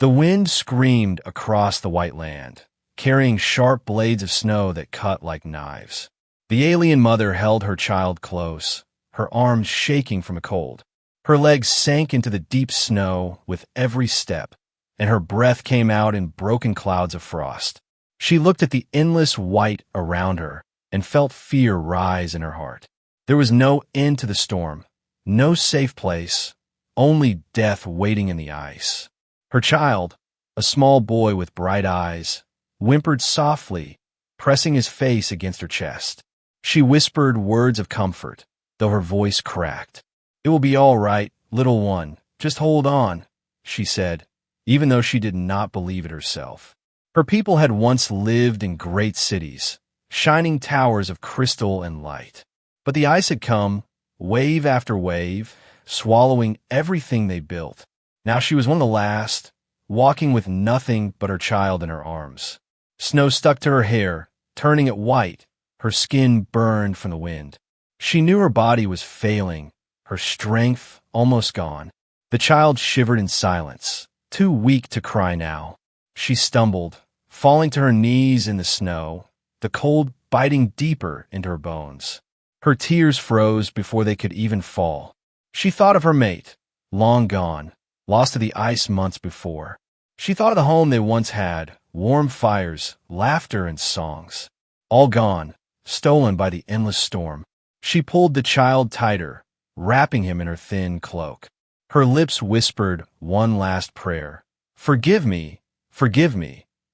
The wind screamed across the white land, carrying sharp blades of snow that cut like knives. The alien mother held her child close, her arms shaking from the cold. Her legs sank into the deep snow with every step, and her breath came out in broken clouds of frost. She looked at the endless white around her and felt fear rise in her heart. There was no end to the storm, no safe place, only death waiting in the ice. Her child, a small boy with bright eyes, whimpered softly, pressing his face against her chest. She whispered words of comfort, though her voice cracked. "It will be all right, little one. Just hold on," she said, even though she did not believe it herself. Her people had once lived in great cities, shining towers of crystal and light. But the ice had come, wave after wave, swallowing everything they built. Now she was one of the last, walking with nothing but her child in her arms. Snow stuck to her hair, turning it white, her skin burned from the wind. She knew her body was failing, her strength almost gone. The child shivered in silence, too weak to cry now. She stumbled, falling to her knees in the snow, the cold biting deeper into her bones. Her tears froze before they could even fall. She thought of her mate, long gone, lost to the ice months before. She thought of the home they once had, warm fires, laughter, and songs. All gone, stolen by the endless storm. She pulled the child tighter, wrapping him in her thin cloak. Her lips whispered one last prayer. Forgive me,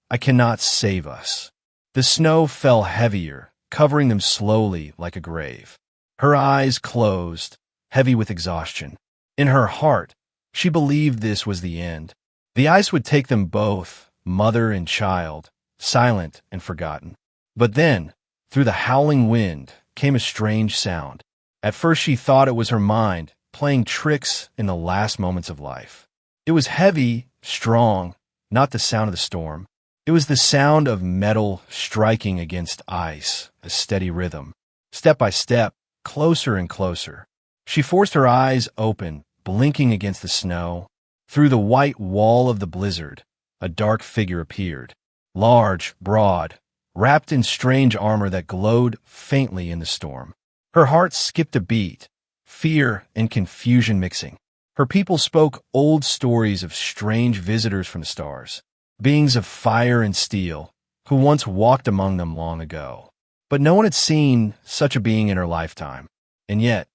I cannot save us." The snow fell heavier, covering them slowly like a grave. Her eyes closed, heavy with exhaustion. In her heart, she believed this was the end. The ice would take them both, mother and child, silent and forgotten. But then, through the howling wind, came a strange sound. At first she thought it was her mind, playing tricks in the last moments of life. It was heavy, strong, not the sound of the storm. It was the sound of metal striking against ice, a steady rhythm. Step by step, closer and closer. She forced her eyes open, blinking against the snow. Through the white wall of the blizzard, a dark figure appeared. Large, broad, wrapped in strange armor that glowed faintly in the storm. Her heart skipped a beat, fear and confusion mixing. Her people spoke old stories of strange visitors from the stars, beings of fire and steel, who once walked among them long ago. But no one had seen such a being in her lifetime. And yet,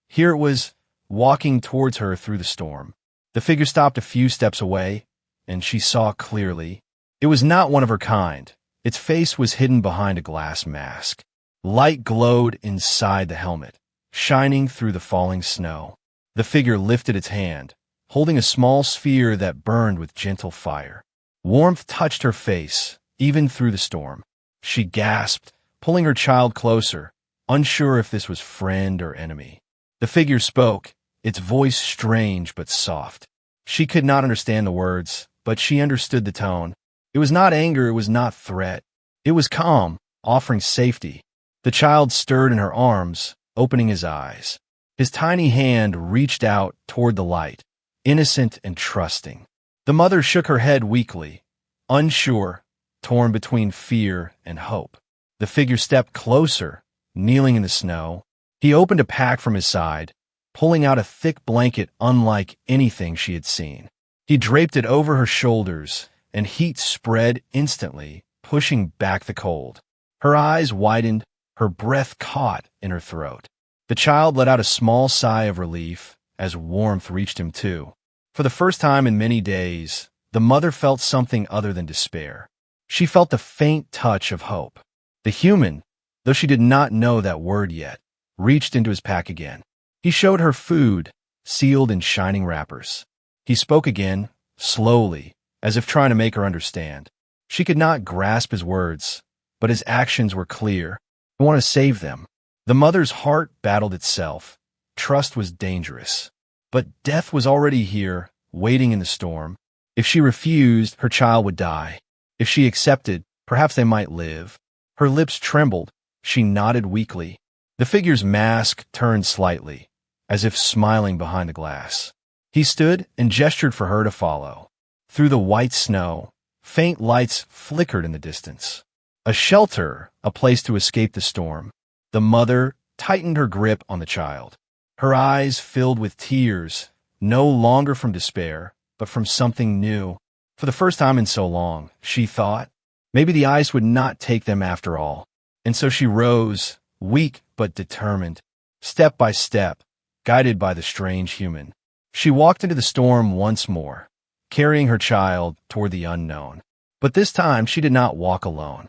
here it was, walking towards her through the storm. The figure stopped a few steps away, and she saw clearly. It was not one of her kind. Its face was hidden behind a glass mask. Light glowed inside the helmet, shining through the falling snow. The figure lifted its hand, holding a small sphere that burned with gentle fire. Warmth touched her face, even through the storm. She gasped, pulling her child closer, unsure if this was friend or enemy. The figure spoke, its voice strange but soft. She could not understand the words, but she understood the tone. It was not anger, it was not threat. It was calm, offering safety. The child stirred in her arms, opening his eyes. His tiny hand reached out toward the light, innocent and trusting. The mother shook her head weakly, unsure, torn between fear and hope. The figure stepped closer, kneeling in the snow. He opened a pack from his side, pulling out a thick blanket unlike anything she had seen. He draped it over her shoulders, and heat spread instantly, pushing back the cold. Her eyes widened, her breath caught in her throat. The child let out a small sigh of relief as warmth reached him too. For the first time in many days, the mother felt something other than despair. She felt the faint touch of hope. The human, though she did not know that word yet, reached into his pack again. He showed her food, sealed in shining wrappers. He spoke again, slowly, as if trying to make her understand. She could not grasp his words, but his actions were clear. I want to save them. The mother's heart battled itself. Trust was dangerous. But death was already here, waiting in the storm. If she refused, her child would die. If she accepted, perhaps they might live. Her lips trembled. She nodded weakly. The figure's mask turned slightly, as if smiling behind the glass. He stood and gestured for her to follow. Through the white snow, faint lights flickered in the distance. A shelter, a place to escape the storm. The mother tightened her grip on the child. Her eyes filled with tears, no longer from despair, but from something new. For the first time in so long, she thought, maybe the ice would not take them after all. And so she rose, weak but determined, step by step, guided by the strange human. She walked into the storm once more, carrying her child toward the unknown. But this time she did not walk alone.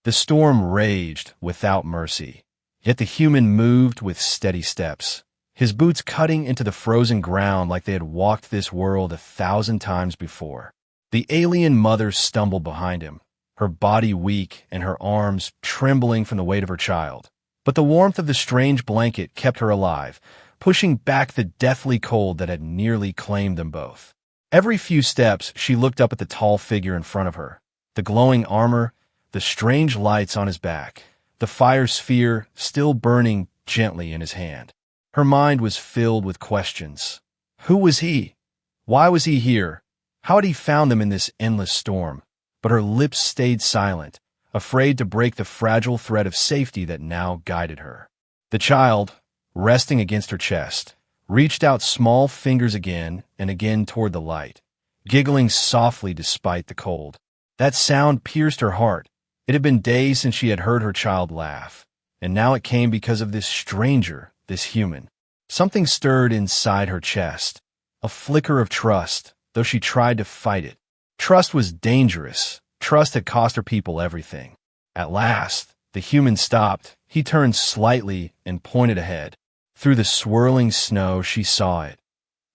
The storm raged without mercy, yet the human moved with steady steps, his boots cutting into the frozen ground like they had walked this world 1,000 times before. The alien mother stumbled behind him, her body weak and her arms trembling from the weight of her child. But the warmth of the strange blanket kept her alive, pushing back the deathly cold that had nearly claimed them both. Every few steps, she looked up at the tall figure in front of her, the glowing armor, the strange lights on his back, the fire sphere still burning gently in his hand. Her mind was filled with questions. Who was he? Why was he here? How had he found them in this endless storm? But her lips stayed silent, afraid to break the fragile thread of safety that now guided her. The child, resting against her chest, reached out small fingers again and again toward the light, giggling softly despite the cold. That sound pierced her heart. It had been days since she had heard her child laugh, and now it came because of this stranger, this human. Something stirred inside her chest, a flicker of trust, though she tried to fight it. Trust was dangerous. Trust had cost her people everything. At last, the human stopped. He turned slightly and pointed ahead. Through the swirling snow, she saw it.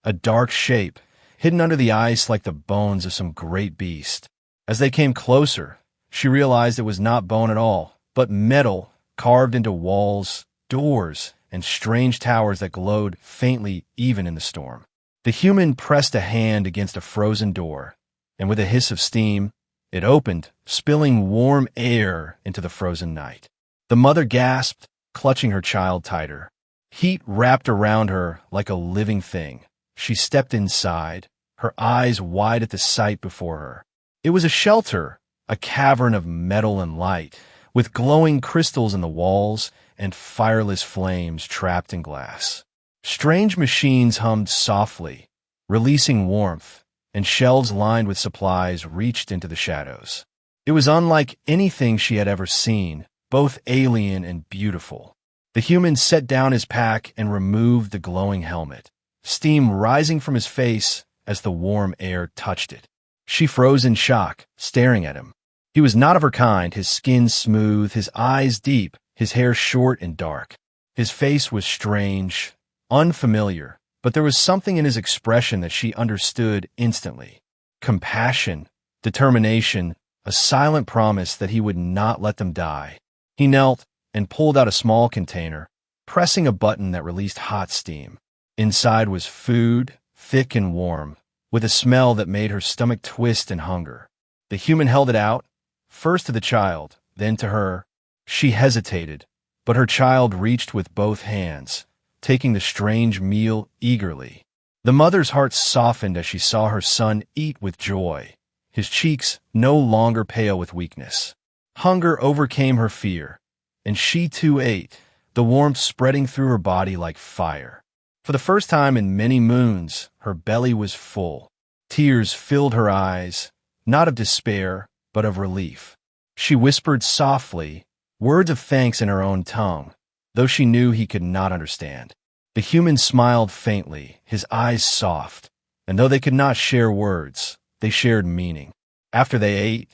A dark shape, hidden under the ice like the bones of some great beast. As they came closer, she realized it was not bone at all, but metal carved into walls, doors, and strange towers that glowed faintly even in the storm. The human pressed a hand against a frozen door, and with a hiss of steam, it opened, spilling warm air into the frozen night. The mother gasped, clutching her child tighter. Heat wrapped around her like a living thing. She stepped inside, her eyes wide at the sight before her. It was a shelter, a cavern of metal and light, with glowing crystals in the walls and fireless flames trapped in glass. Strange machines hummed softly, releasing warmth, and shelves lined with supplies reached into the shadows. It was unlike anything she had ever seen, both alien and beautiful. The human set down his pack and removed the glowing helmet, steam rising from his face as the warm air touched it. She froze in shock, staring at him. He was not of her kind, his skin smooth, his eyes deep, his hair short and dark. His face was strange, unfamiliar, but there was something in his expression that she understood instantly. Compassion, determination, a silent promise that he would not let them die. He knelt and pulled out a small container, pressing a button that released hot steam. Inside was food, thick and warm, with a smell that made her stomach twist in hunger. The human held it out, first to the child, then to her. She hesitated, but her child reached with both hands, taking the strange meal eagerly. The mother's heart softened as she saw her son eat with joy, his cheeks no longer pale with weakness. Hunger overcame her fear, and she too ate, the warmth spreading through her body like fire. For the first time in many moons, her belly was full. Tears filled her eyes, not of despair, but of relief. She whispered softly, words of thanks in her own tongue, though she knew he could not understand. The human smiled faintly, his eyes soft, and though they could not share words, they shared meaning. After they ate,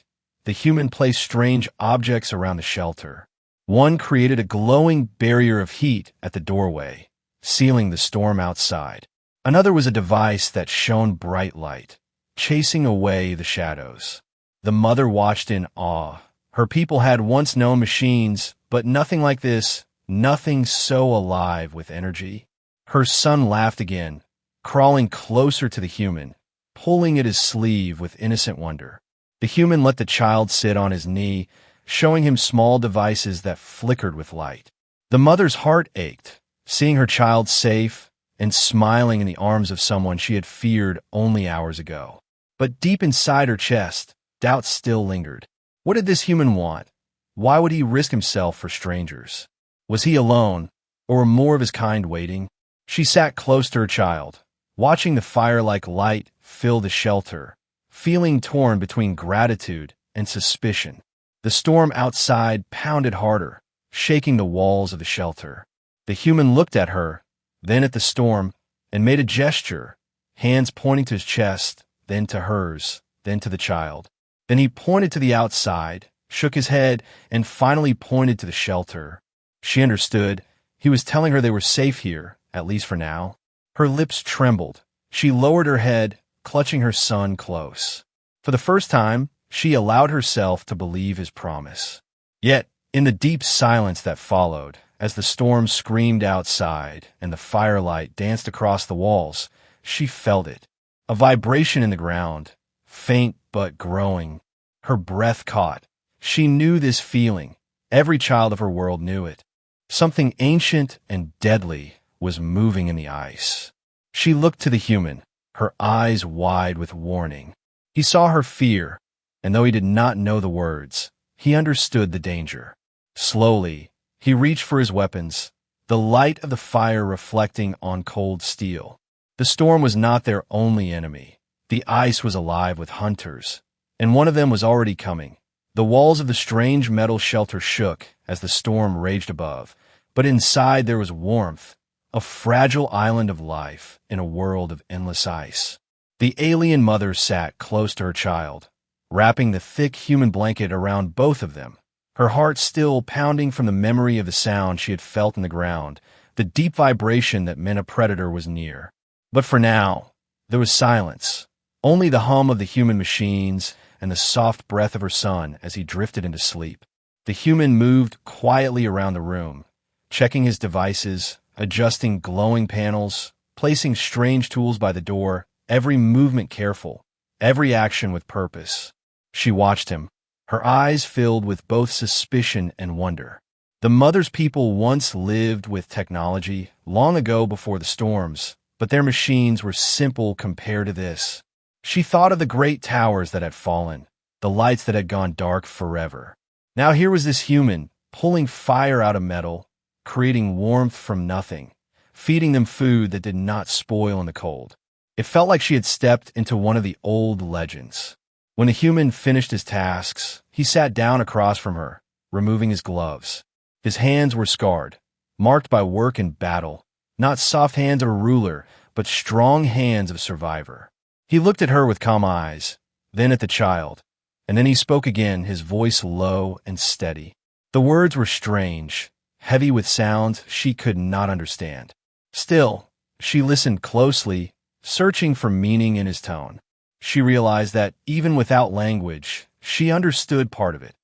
the human placed strange objects around the shelter. One created a glowing barrier of heat at the doorway, sealing the storm outside. Another was a device that shone bright light, chasing away the shadows. The mother watched in awe. Her people had once known machines, but nothing like this, nothing so alive with energy. Her son laughed again, crawling closer to the human, pulling at his sleeve with innocent wonder. The human let the child sit on his knee, showing him small devices that flickered with light. The mother's heart ached, seeing her child safe and smiling in the arms of someone she had feared only hours ago. But deep inside her chest, doubt still lingered. What did this human want? Why would he risk himself for strangers? Was he alone, or were more of his kind waiting? She sat close to her child, watching the fire-like light fill the shelter, feeling torn between gratitude and suspicion. The storm outside pounded harder, shaking the walls of the shelter. The human looked at her, then at the storm, and made a gesture, hands pointing to his chest, then to hers, then to the child. Then he pointed to the outside, shook his head, and finally pointed to the shelter. She understood. He was telling her they were safe here, at least for now. Her lips trembled. She lowered her head, clutching her son close. For the first time, she allowed herself to believe his promise. Yet, in the deep silence that followed, as the storm screamed outside and the firelight danced across the walls, she felt it. A vibration in the ground, faint but growing. Her breath caught. She knew this feeling. Every child of her world knew it. Something ancient and deadly was moving in the ice. She looked to the human, her eyes wide with warning. He saw her fear, and though he did not know the words, he understood the danger. Slowly, he reached for his weapons, the light of the fire reflecting on cold steel. The storm was not their only enemy. The ice was alive with hunters, and one of them was already coming. The walls of the strange metal shelter shook as the storm raged above, but inside there was warmth, a fragile island of life in a world of endless ice. The alien mother sat close to her child, wrapping the thick human blanket around both of them, her heart still pounding from the memory of the sound she had felt in the ground, the deep vibration that meant a predator was near. But for now, there was silence, only the hum of the human machines and the soft breath of her son as he drifted into sleep. The human moved quietly around the room, checking his devices, adjusting glowing panels, placing strange tools by the door, every movement careful, every action with purpose. She watched him, her eyes filled with both suspicion and wonder. The mother's people once lived with technology, long ago before the storms, but their machines were simple compared to this. She thought of the great towers that had fallen, the lights that had gone dark forever. Now here was this human, pulling fire out of metal, creating warmth from nothing, feeding them food that did not spoil in the cold. It felt like she had stepped into one of the old legends. When the human finished his tasks, he sat down across from her, removing his gloves. His hands were scarred, marked by work and battle, not soft hands of a ruler, but strong hands of a survivor. He looked at her with calm eyes, then at the child, and then he spoke again, his voice low and steady. The words were strange, heavy with sounds she could not understand. Still, she listened closely, searching for meaning in his tone. She realized that, even without language, she understood part of it.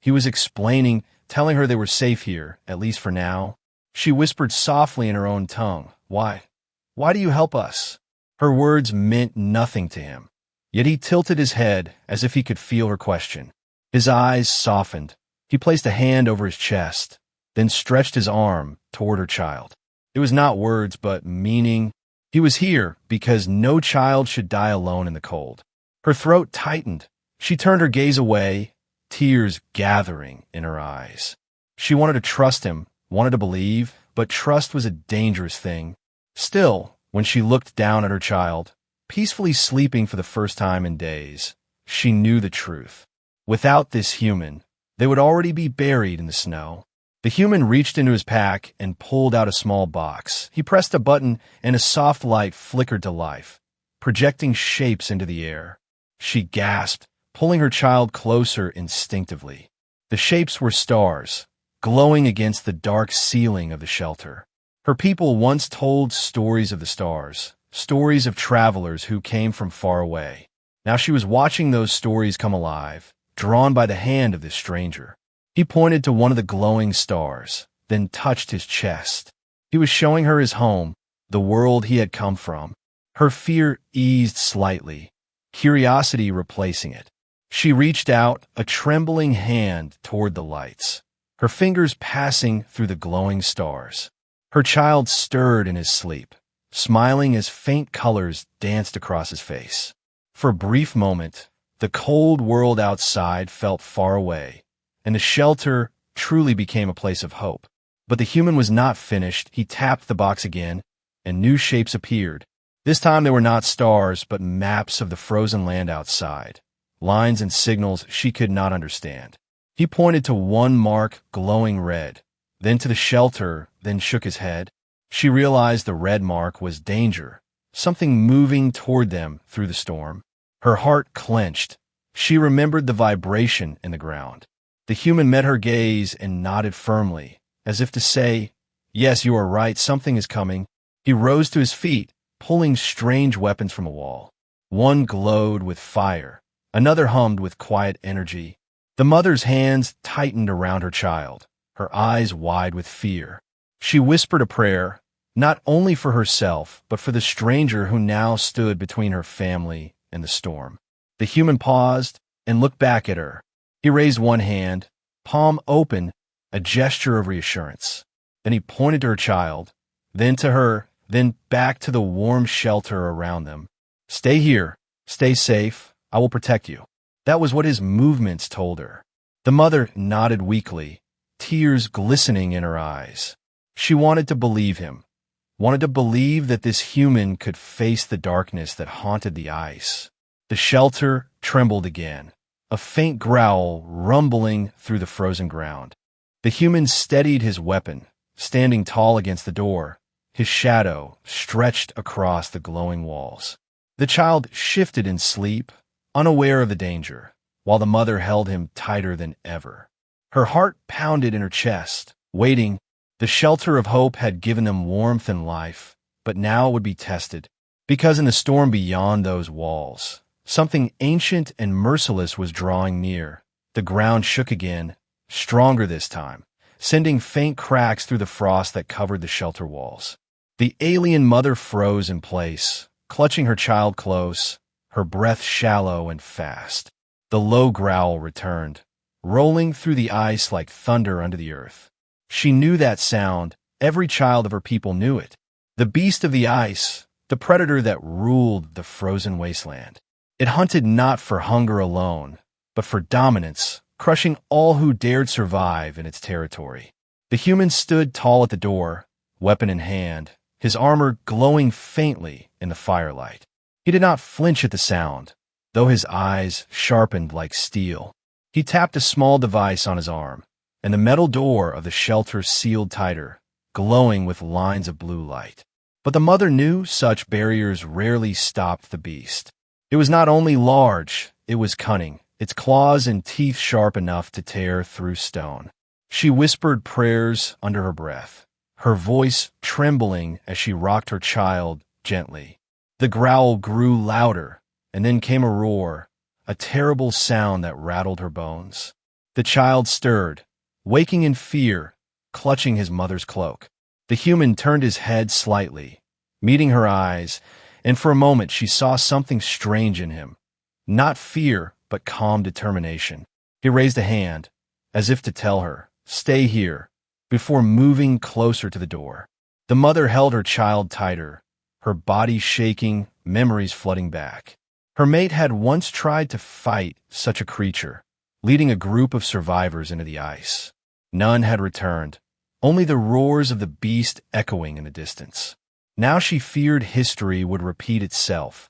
He was explaining, telling her they were safe here, at least for now. She whispered softly in her own tongue, Why? Why do you help us? Her words meant nothing to him, yet he tilted his head as if he could feel her question. His eyes softened. He placed a hand over his chest, then stretched his arm toward her child. It was not words, but meaning. He was here because no child should die alone in the cold. Her throat tightened. She turned her gaze away, tears gathering in her eyes. She wanted to trust him, wanted to believe, but trust was a dangerous thing. Still, when she looked down at her child, peacefully sleeping for the first time in days, she knew the truth. Without this human, they would already be buried in the snow. The human reached into his pack and pulled out a small box. He pressed a button and a soft light flickered to life, projecting shapes into the air. She gasped, pulling her child closer instinctively. The shapes were stars, glowing against the dark ceiling of the shelter. Her people once told stories of the stars, stories of travelers who came from far away. Now she was watching those stories come alive, drawn by the hand of this stranger. He pointed to one of the glowing stars, then touched his chest. He was showing her his home, the world he had come from. Her fear eased slightly, curiosity replacing it. She reached out, a trembling hand toward the lights, her fingers passing through the glowing stars. Her child stirred in his sleep, smiling as faint colors danced across his face. For a brief moment, the cold world outside felt far away, and the shelter truly became a place of hope. But the human was not finished. He tapped the box again, and new shapes appeared. This time they were not stars, but maps of the frozen land outside, lines and signals she could not understand. He pointed to one mark glowing red, then to the shelter, then shook his head. She realized the red mark was danger, something moving toward them through the storm. Her heart clenched. She remembered the vibration in the ground. The human met her gaze and nodded firmly, as if to say, "Yes, you are right, something is coming." He rose to his feet, pulling strange weapons from a wall. One glowed with fire, another hummed with quiet energy. The mother's hands tightened around her child, her eyes wide with fear. She whispered a prayer, not only for herself, but for the stranger who now stood between her family and the storm. The human paused and looked back at her. He raised one hand, palm open, a gesture of reassurance. Then he pointed to her child, then to her, then back to the warm shelter around them. "Stay here. Stay safe. I will protect you." That was what his movements told her. The mother nodded weakly, tears glistening in her eyes. She wanted to believe him, wanted to believe that this human could face the darkness that haunted the ice. The shelter trembled again, a faint growl rumbling through the frozen ground. The human steadied his weapon, standing tall against the door, his shadow stretched across the glowing walls. The child shifted in sleep, unaware of the danger, while the mother held him tighter than ever. Her heart pounded in her chest, waiting. The shelter of hope had given them warmth and life, but now it would be tested, because in the storm beyond those walls, something ancient and merciless was drawing near. The ground shook again, stronger this time, sending faint cracks through the frost that covered the shelter walls. The alien mother froze in place, clutching her child close, her breath shallow and fast. The low growl returned, rolling through the ice like thunder under the earth. She knew that sound. Every child of her people knew it. The beast of the ice, the predator that ruled the frozen wasteland. It hunted not for hunger alone, but for dominance, crushing all who dared survive in its territory. The human stood tall at the door, weapon in hand, his armor glowing faintly in the firelight. He did not flinch at the sound, though his eyes sharpened like steel. He tapped a small device on his arm, and the metal door of the shelter sealed tighter, glowing with lines of blue light. But the mother knew such barriers rarely stopped the beast. It was not only large, it was cunning, its claws and teeth sharp enough to tear through stone. She whispered prayers under her breath, her voice trembling as she rocked her child gently. The growl grew louder, and then came a roar, a terrible sound that rattled her bones. The child stirred, waking in fear, clutching his mother's cloak. The human turned his head slightly, meeting her eyes, and for a moment she saw something strange in him. Not fear, but calm determination. He raised a hand, as if to tell her, "Stay here," before moving closer to the door. The mother held her child tighter, her body shaking, memories flooding back. Her mate had once tried to fight such a creature, leading a group of survivors into the ice. None had returned, only the roars of the beast echoing in the distance. Now she feared history would repeat itself.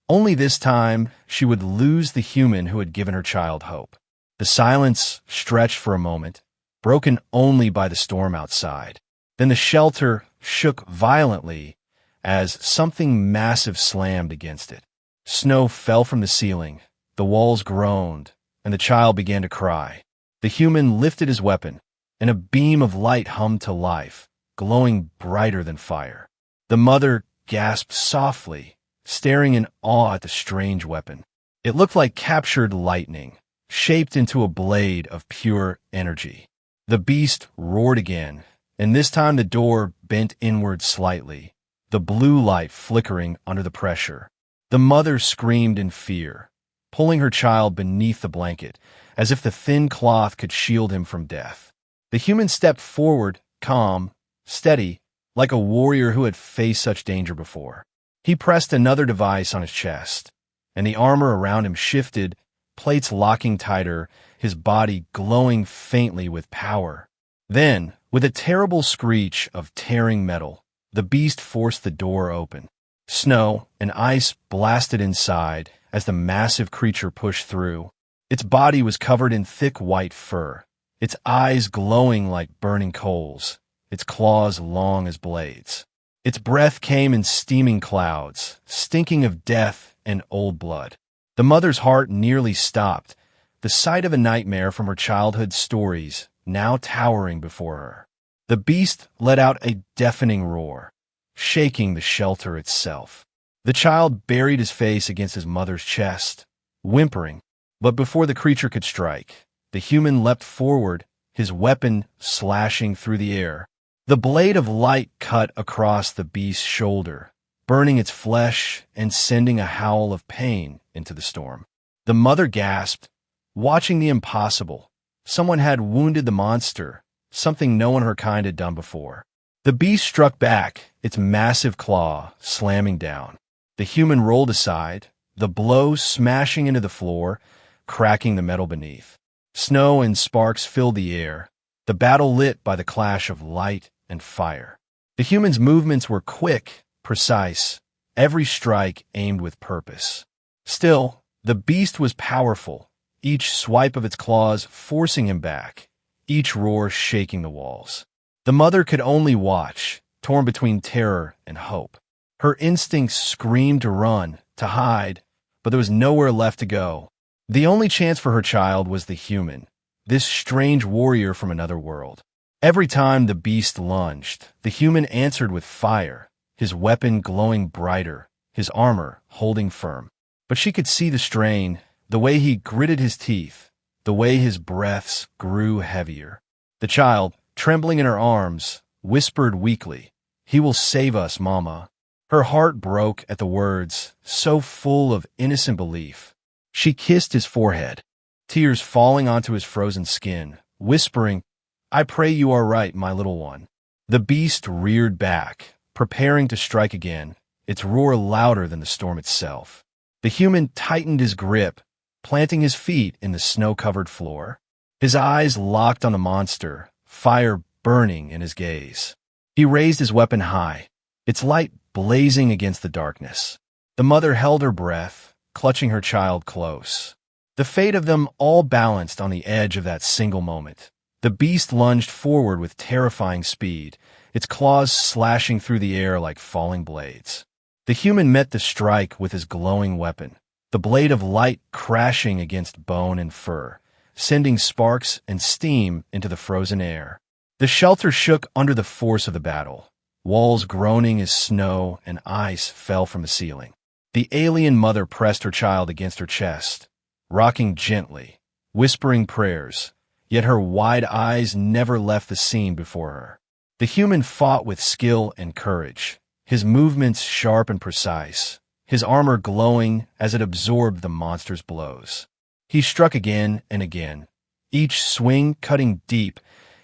Only this time she would lose the human who had given her child hope. The silence stretched for a moment, broken only by the storm outside. Then the shelter shook violently as something massive slammed against it. Snow fell from the ceiling, the walls groaned, and the child began to cry. The human lifted his weapon, and a beam of light hummed to life, glowing brighter than fire. The mother gasped softly, staring in awe at the strange weapon. It looked like captured lightning, shaped into a blade of pure energy. The beast roared again, and this time the door bent inward slightly, the blue light flickering under the pressure. The mother screamed in fear, pulling her child beneath the blanket, as if the thin cloth could shield him from death. The human stepped forward, calm, steady, like a warrior who had faced such danger before. He pressed another device on his chest, and the armor around him shifted, plates locking tighter, his body glowing faintly with power. Then, with a terrible screech of tearing metal, the beast forced the door open. Snow and ice blasted inside as the massive creature pushed through. Its body was covered in thick white fur, its eyes glowing like burning coals, its claws long as blades. Its breath came in steaming clouds, stinking of death and old blood. The mother's heart nearly stopped, the sight of a nightmare from her childhood stories now towering before her. The beast let out a deafening roar, shaking the shelter itself. The child buried his face against his mother's chest, whimpering, but before the creature could strike, the human leapt forward, his weapon slashing through the air. The blade of light cut across the beast's shoulder, burning its flesh and sending a howl of pain into the storm. The mother gasped, watching the impossible. Someone had wounded the monster, something no one her kind had done before. The beast struck back, its massive claw slamming down. The human rolled aside, the blow smashing into the floor, cracking the metal beneath. Snow and sparks filled the air, the battle lit by the clash of light and fire. The human's movements were quick, precise, every strike aimed with purpose. Still, the beast was powerful, each swipe of its claws forcing him back, each roar shaking the walls. The mother could only watch, torn between terror and hope. Her instincts screamed to run, to hide, but there was nowhere left to go. The only chance for her child was the human, this strange warrior from another world. Every time the beast lunged, the human answered with fire, his weapon glowing brighter, his armor holding firm. But she could see the strain, the way he gritted his teeth, the way his breaths grew heavier. The child, trembling in her arms, whispered weakly, "He will save us, Mama." Her heart broke at the words, so full of innocent belief. She kissed his forehead, tears falling onto his frozen skin, whispering, "I pray you are right, my little one." The beast reared back, preparing to strike again, its roar louder than the storm itself. The human tightened his grip, planting his feet in the snow-covered floor. His eyes locked on the monster, fire burning in his gaze. He raised his weapon high, its light blazing against the darkness. The mother held her breath, clutching her child close. The fate of them all balanced on the edge of that single moment. The beast lunged forward with terrifying speed, its claws slashing through the air like falling blades. The human met the strike with his glowing weapon, the blade of light crashing against bone and fur, sending sparks and steam into the frozen air. The shelter shook under the force of the battle, walls groaning as snow and ice fell from the ceiling. The alien mother pressed her child against her chest, rocking gently, whispering prayers, yet her wide eyes never left the scene before her. The human fought with skill and courage, his movements sharp and precise, his armor glowing as it absorbed the monster's blows. He struck again and again, each swing cutting deep,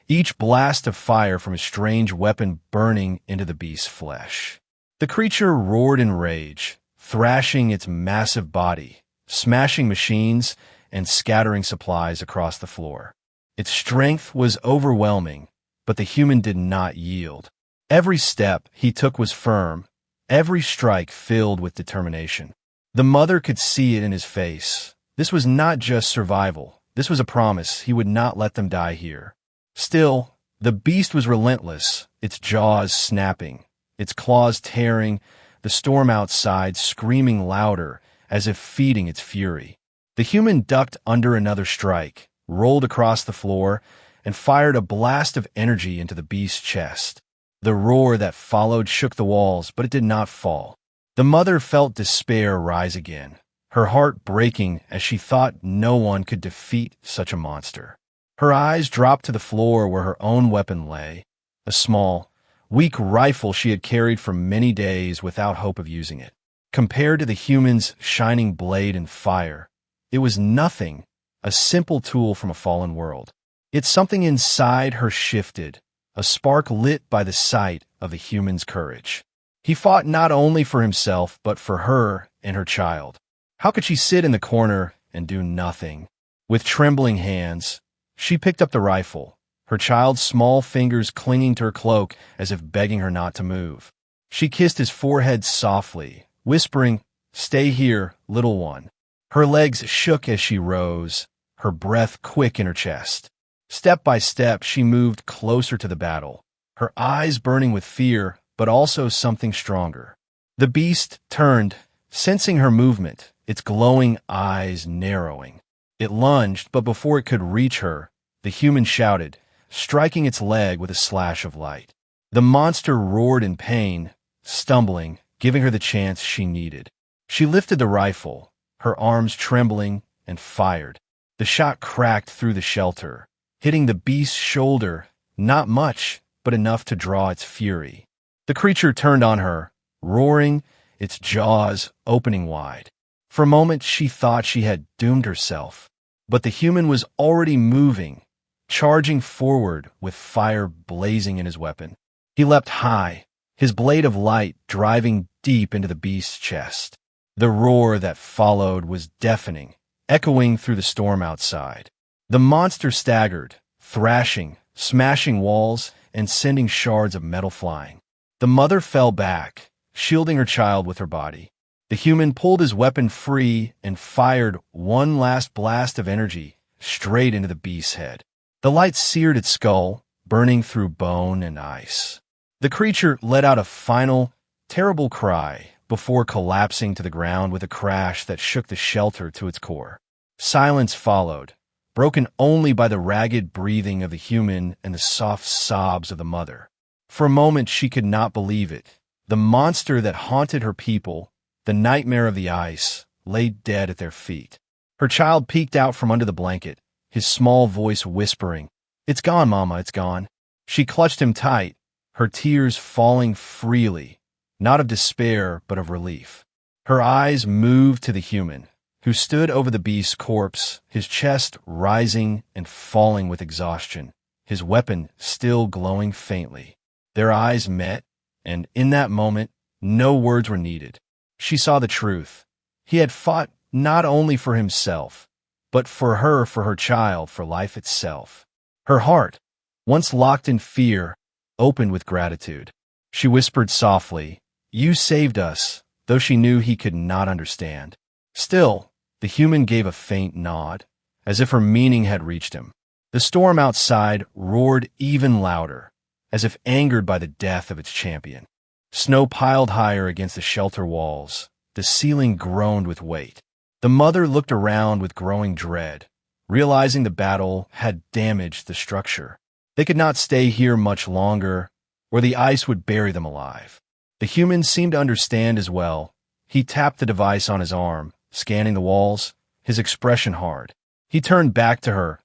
each blast of fire from his strange weapon burning into the beast's flesh. The creature roared in rage, thrashing its massive body, smashing machines and scattering supplies across the floor. Its strength was overwhelming, but the human did not yield. Every step he took was firm, every strike filled with determination. The mother could see it in his face. This was not just survival. This was a promise he would not let them die here. Still, the beast was relentless, its jaws snapping, its claws tearing, the storm outside screaming louder as if feeding its fury. The human ducked under another strike, rolled across the floor, and fired a blast of energy into the beast's chest. The roar that followed shook the walls, but it did not fall. The mother felt despair rise again, her heart breaking as she thought no one could defeat such a monster. Her eyes dropped to the floor where her own weapon lay, a small, weak rifle she had carried for many days without hope of using it. Compared to the human's shining blade and fire, it was nothing, a simple tool from a fallen world. Yet something inside her shifted, a spark lit by the sight of the human's courage. He fought not only for himself, but for her and her child. How could she sit in the corner and do nothing? With trembling hands, she picked up the rifle, her child's small fingers clinging to her cloak as if begging her not to move. She kissed his forehead softly, whispering, "Stay here, little one." Her legs shook as she rose, her breath quick in her chest. Step by step, she moved closer to the battle, her eyes burning with fear, but also something stronger. The beast turned, sensing her movement, its glowing eyes narrowing. It lunged, but before it could reach her, the human shouted, striking its leg with a slash of light. The monster roared in pain, stumbling, giving her the chance she needed. She lifted the rifle, her arms trembling, and fired. The shot cracked through the shelter, hitting the beast's shoulder, not much, but enough to draw its fury. The creature turned on her, roaring, its jaws opening wide. For a moment she thought she had doomed herself, but the human was already moving, charging forward with fire blazing in his weapon. He leapt high, his blade of light driving deep into the beast's chest. The roar that followed was deafening, echoing through the storm outside. The monster staggered, thrashing, smashing walls, and sending shards of metal flying. The mother fell back, shielding her child with her body. The human pulled his weapon free and fired one last blast of energy straight into the beast's head. The light seared its skull, burning through bone and ice. The creature let out a final, terrible cry before collapsing to the ground with a crash that shook the shelter to its core. Silence followed, broken only by the ragged breathing of the human and the soft sobs of the mother. For a moment she could not believe it. The monster that haunted her people, the nightmare of the ice, lay dead at their feet. Her child peeked out from under the blanket, his small voice whispering, "It's gone, Mama, it's gone." She clutched him tight, her tears falling freely, not of despair but of relief. Her eyes moved to the human, who stood over the beast's corpse, his chest rising and falling with exhaustion, his weapon still glowing faintly. Their eyes met, and in that moment, no words were needed. She saw the truth. He had fought not only for himself, but for her child, for life itself. Her heart, once locked in fear, opened with gratitude. She whispered softly, "You saved us," though she knew he could not understand. Still, the human gave a faint nod, as if her meaning had reached him. The storm outside roared even louder, as if angered by the death of its champion. Snow piled higher against the shelter walls. The ceiling groaned with weight. The mother looked around with growing dread, realizing the battle had damaged the structure. They could not stay here much longer, or the ice would bury them alive. The human seemed to understand as well. He tapped the device on his arm, scanning the walls, his expression hard. He turned back to her,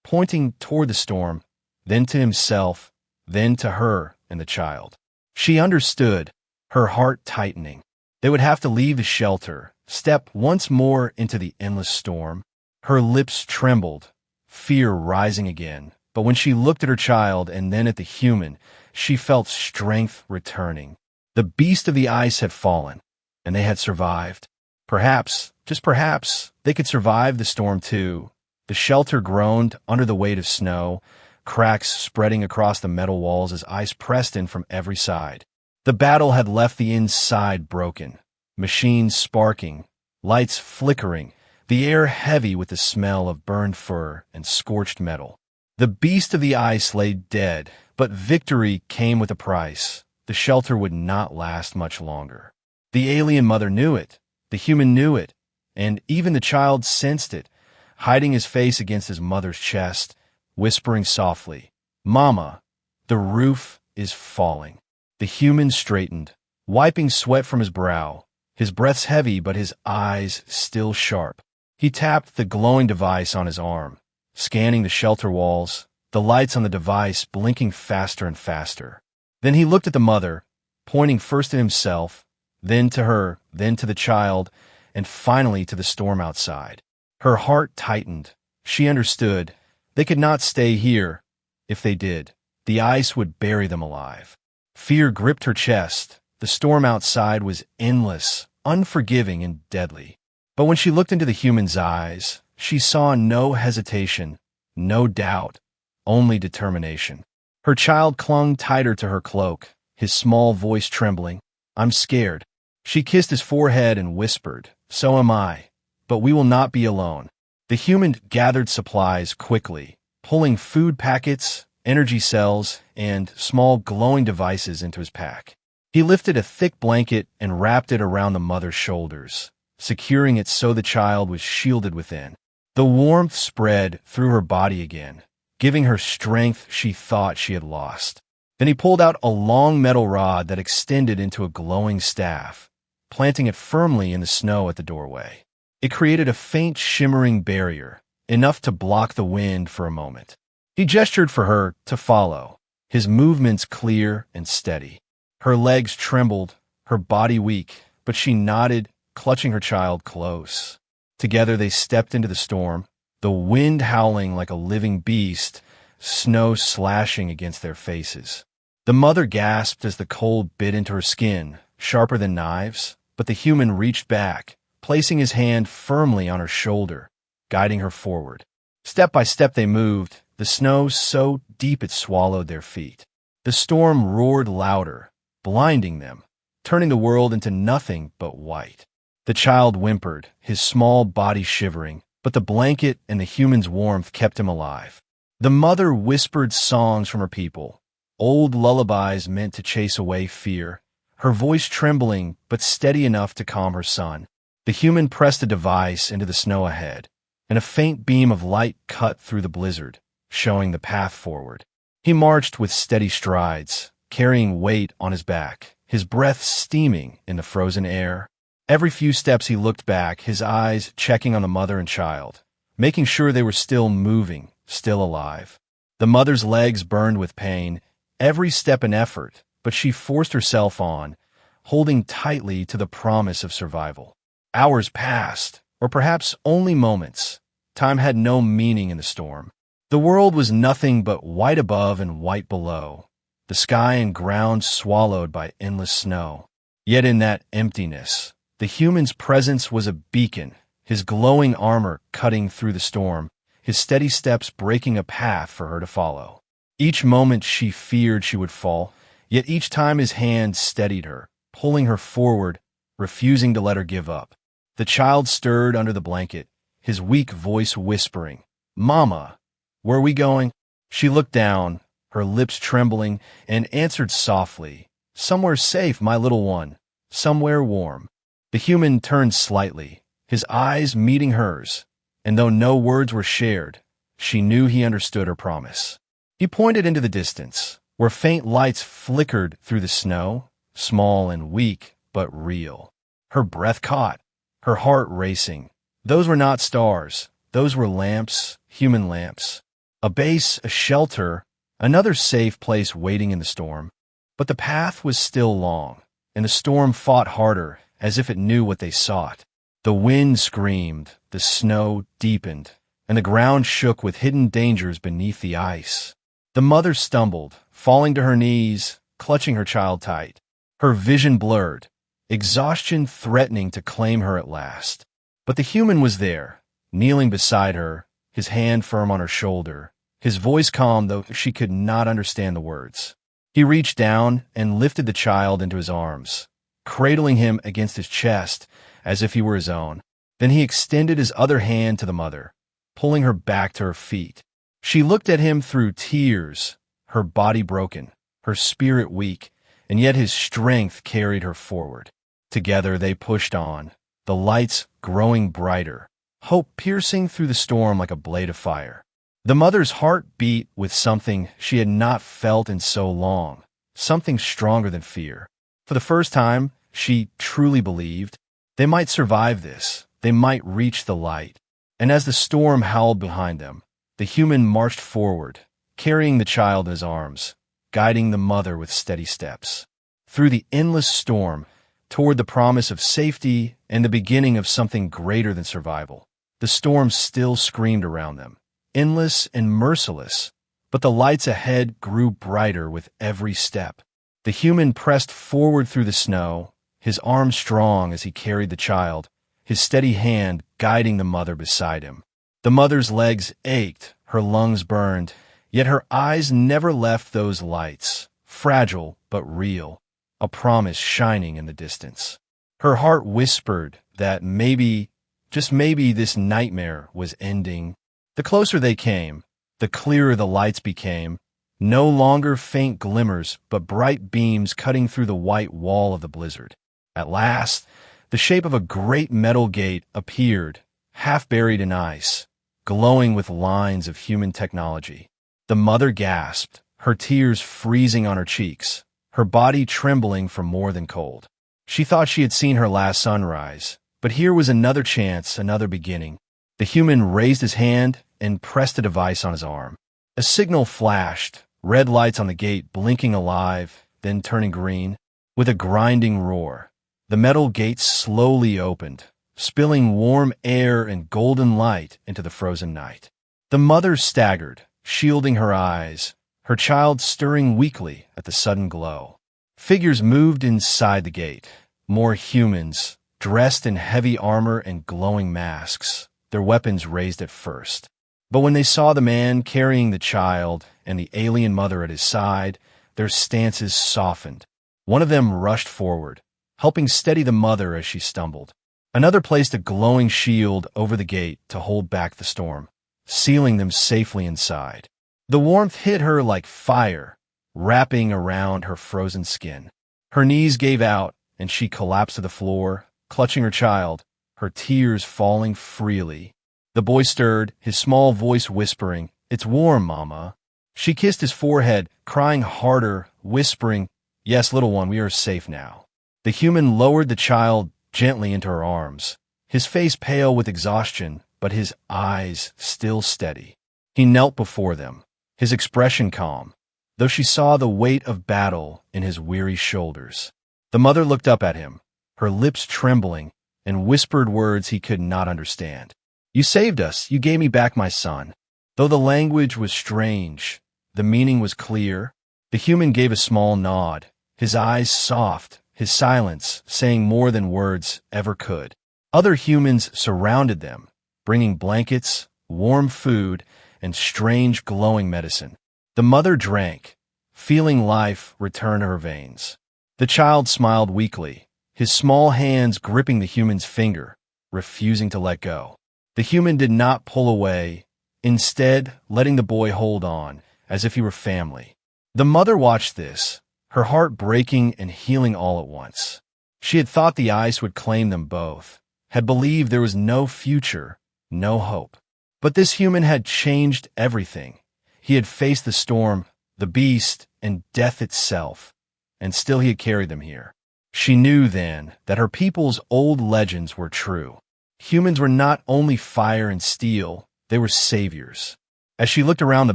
pointing toward the storm, then to himself, then to her and the child. She understood, her heart tightening. They would have to leave the shelter, step once more into the endless storm. Her lips trembled, fear rising again. But when she looked at her child and then at the human, she felt strength returning. The beast of the ice had fallen, and they had survived. Perhaps, just perhaps, they could survive the storm too. The shelter groaned under the weight of snow, cracks spreading across the metal walls as ice pressed in from every side. The battle had left the inside broken, machines sparking, lights flickering, the air heavy with the smell of burned fur and scorched metal. The beast of the ice lay dead, but victory came with a price. The shelter would not last much longer. The alien mother knew it, the human knew it, and even the child sensed it, hiding his face against his mother's chest, whispering softly, "Mama, the roof is falling." The human straightened, wiping sweat from his brow, his breath heavy but his eyes still sharp. He tapped the glowing device on his arm, scanning the shelter walls, the lights on the device blinking faster and faster. Then he looked at the mother, pointing first at himself, then to her, then to the child, and finally to the storm outside. Her heart tightened. She understood. They could not stay here. If they did, the ice would bury them alive. Fear gripped her chest. The storm outside was endless, unforgiving, and deadly. But when she looked into the human's eyes, she saw no hesitation, no doubt, only determination. Her child clung tighter to her cloak, his small voice trembling. "I'm scared." She kissed his forehead and whispered, "So am I, but we will not be alone." The human gathered supplies quickly, pulling food packets, energy cells, and small glowing devices into his pack. He lifted a thick blanket and wrapped it around the mother's shoulders, securing it so the child was shielded within. The warmth spread through her body again, giving her strength she thought she had lost. Then he pulled out a long metal rod that extended into a glowing staff, planting it firmly in the snow at the doorway. It created a faint shimmering barrier, enough to block the wind for a moment. He gestured for her to follow, his movements clear and steady. Her legs trembled, her body weak, but she nodded, clutching her child close. Together they stepped into the storm, the wind howling like a living beast, snow slashing against their faces. The mother gasped as the cold bit into her skin, sharper than knives, but the human reached back, placing his hand firmly on her shoulder, guiding her forward. Step by step they moved, the snow so deep it swallowed their feet. The storm roared louder, blinding them, turning the world into nothing but white. The child whimpered, his small body shivering, but the blanket and the human's warmth kept him alive. The mother whispered songs from her people, old lullabies meant to chase away fear, her voice trembling but steady enough to calm her son. The human pressed a device into the snow ahead, and a faint beam of light cut through the blizzard, showing the path forward. He marched with steady strides, carrying weight on his back, his breath steaming in the frozen air. Every few steps he looked back, his eyes checking on the mother and child, making sure they were still moving, still alive. The mother's legs burned with pain, every step an effort, but she forced herself on, holding tightly to the promise of survival. Hours passed, or perhaps only moments. Time had no meaning in the storm. The world was nothing but white above and white below, the sky and ground swallowed by endless snow. Yet in that emptiness, the human's presence was a beacon, his glowing armor cutting through the storm, his steady steps breaking a path for her to follow. Each moment she feared she would fall, yet each time his hand steadied her, pulling her forward, refusing to let her give up. The child stirred under the blanket, his weak voice whispering, "Mama, where are we going?" She looked down, her lips trembling, and answered softly, "Somewhere safe, my little one, somewhere warm." The human turned slightly, his eyes meeting hers, and though no words were shared, she knew he understood her promise. He pointed into the distance, where faint lights flickered through the snow, small and weak, but real. Her breath caught, her heart racing. Those were not stars, those were lamps, human lamps. A base, a shelter, another safe place waiting in the storm. But the path was still long, and the storm fought harder, as if it knew what they sought. The wind screamed, the snow deepened, and the ground shook with hidden dangers beneath the ice. The mother stumbled, falling to her knees, clutching her child tight. Her vision blurred, exhaustion threatening to claim her at last. But the human was there, kneeling beside her, his hand firm on her shoulder, his voice calm though she could not understand the words. He reached down and lifted the child into his arms, cradling him against his chest as if he were his own. Then he extended his other hand to the mother, pulling her back to her feet. She looked at him through tears, her body broken, her spirit weak, and yet his strength carried her forward. Together they pushed on, the lights growing brighter, hope piercing through the storm like a blade of fire. The mother's heart beat with something she had not felt in so long, something stronger than fear. For the first time, she truly believed they might survive this, they might reach the light. And as the storm howled behind them, the human marched forward, carrying the child in his arms, guiding the mother with steady steps. Through the endless storm, toward the promise of safety and the beginning of something greater than survival. The storm still screamed around them, endless and merciless, but the lights ahead grew brighter with every step. The human pressed forward through the snow, his arms strong as he carried the child, his steady hand guiding the mother beside him. The mother's legs ached, her lungs burned, yet her eyes never left those lights, fragile but real, a promise shining in the distance. Her heart whispered that maybe, just maybe, this nightmare was ending. The closer they came, the clearer the lights became, no longer faint glimmers, but bright beams cutting through the white wall of the blizzard. At last, the shape of a great metal gate appeared, half buried in ice, glowing with lines of human technology. The mother gasped, her tears freezing on her cheeks, her body trembling from more than cold. She thought she had seen her last sunrise, but here was another chance, another beginning. The human raised his hand and pressed a device on his arm. A signal flashed, red lights on the gate blinking alive, then turning green. With a grinding roar, the metal gate slowly opened, spilling warm air and golden light into the frozen night. The mother staggered, shielding her eyes, her child stirring weakly at the sudden glow. Figures moved inside the gate, more humans, dressed in heavy armor and glowing masks, their weapons raised at first. But when they saw the man carrying the child and the alien mother at his side, their stances softened. One of them rushed forward, helping steady the mother as she stumbled. Another placed a glowing shield over the gate to hold back the storm, sealing them safely inside. The warmth hit her like fire, wrapping around her frozen skin. Her knees gave out, and she collapsed to the floor, clutching her child, her tears falling freely. The boy stirred, his small voice whispering, "It's warm, Mama." She kissed his forehead, crying harder, whispering, "Yes, little one, we are safe now." The human lowered the child gently into her arms, his face pale with exhaustion, but his eyes still steady. He knelt before them, his expression calm, though she saw the weight of battle in his weary shoulders. The mother looked up at him, her lips trembling, and whispered words he could not understand. "You saved us. You gave me back my son." Though the language was strange, the meaning was clear. The human gave a small nod, his eyes soft, his silence saying more than words ever could. Other humans surrounded them, bringing blankets, warm food, and strange glowing medicine. The mother drank, feeling life return to her veins. The child smiled weakly, his small hands gripping the human's finger, refusing to let go. The human did not pull away, instead letting the boy hold on, as if he were family. The mother watched this, her heart breaking and healing all at once. She had thought the ice would claim them both, had believed there was no future, no hope. But this human had changed everything. He had faced the storm, the beast, and death itself, and still he had carried them here. She knew then that her people's old legends were true. Humans were not only fire and steel, they were saviors. As she looked around the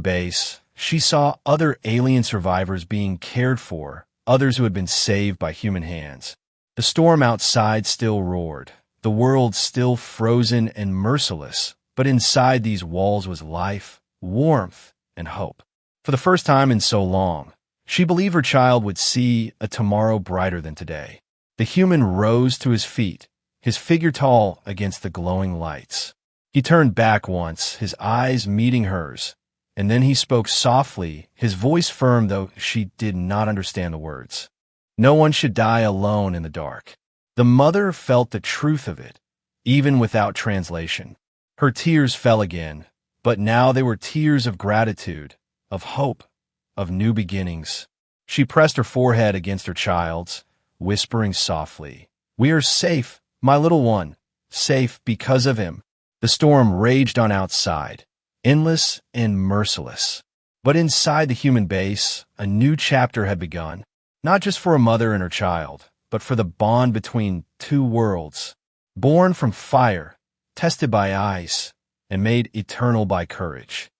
base, she saw other alien survivors being cared for, others who had been saved by human hands. The storm outside still roared, the world still frozen and merciless, but inside these walls was life, warmth, and hope. For the first time in so long, she believed her child would see a tomorrow brighter than today. The human rose to his feet, his figure tall against the glowing lights. He turned back once, his eyes meeting hers, and then he spoke softly, his voice firm though she did not understand the words. No one should die alone in the dark. The mother felt the truth of it, even without translation. Her tears fell again, but now they were tears of gratitude, of hope, of new beginnings. She pressed her forehead against her child's, whispering softly, "We are safe, my little one, safe because of him." The storm raged on outside, endless and merciless. But inside the human base, a new chapter had begun, not just for a mother and her child, but for the bond between two worlds, born from fire, tested by ice, and made eternal by courage.